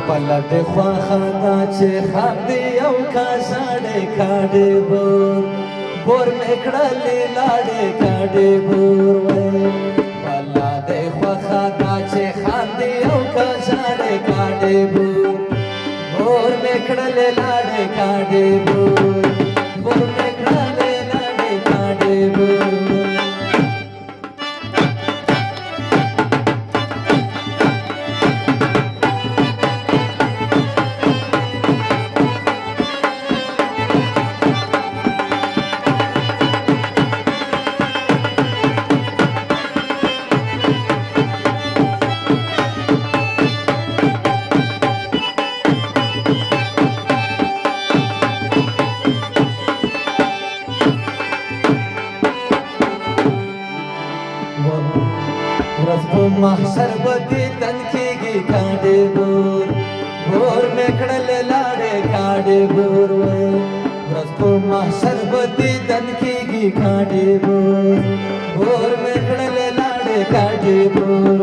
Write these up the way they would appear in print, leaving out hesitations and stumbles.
پلد خواخدا چه خاندی او کاشاڑے کاڑے بور میکڑلی لاڑے کاڑے بور پلد خواخدا چه خاندی او کاشاڑے کاڑے بور میکڑلی لاڑے کاڑے بور میکڑلی لاڑے کاڑے محشر بدی تنکیگی کاڑے بور میکڑلے لاڑے کاڑے بور رسپو محشر بدی تنکیگی کاڑے بور میکڑلے لاڑے کاڑے بور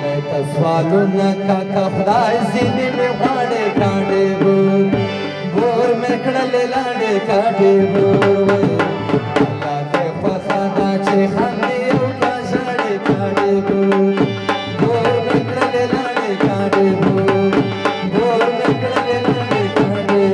نیتا سوالو نکا کفدائی زینی میں غاڑے کاڑے بور میکڑلے لاڑے کاڑے بور اللہ دے خواخدا چے خاندی او کاشاڑے کاڑے بور میکڑلے لاڑے کاڑے بور میکڑلے لاڑے کاڑے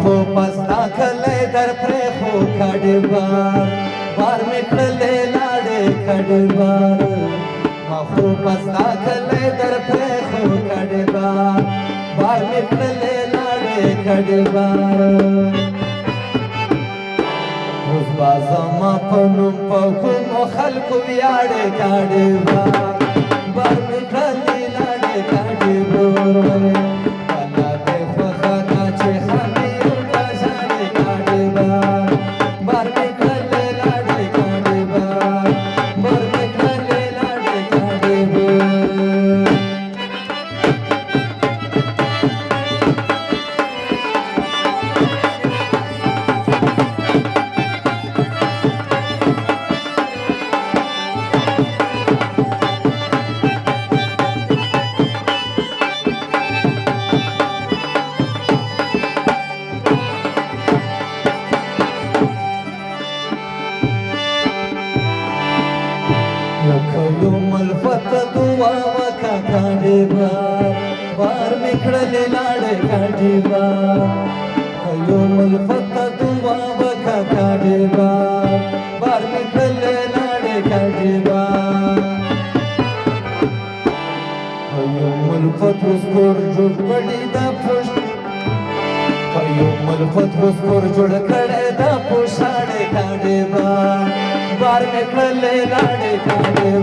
خو پستا کله در پرې خو کډ بار میکړلې لاړې کډ ما خو پستا کله در پرې خو کډ بار میکړلې لاړې کډ اوس بازما په نوم په کوم خلکو ویاړې کډ بار میکړلې لاړې کډ ملفت دعا وکا کاڑے بار میکڑلے لاڑے کاڑے کیو ملفت دعا وکا کاڑے بار میکڑلے لاڑے کاڑے کیو ملفت اسکور جوڑ بڑی دا پشت کیو ملفت اسکور جوڑ کڑے دا پشاڑے کاڑے بار میکڑلے لاڑے کاڑے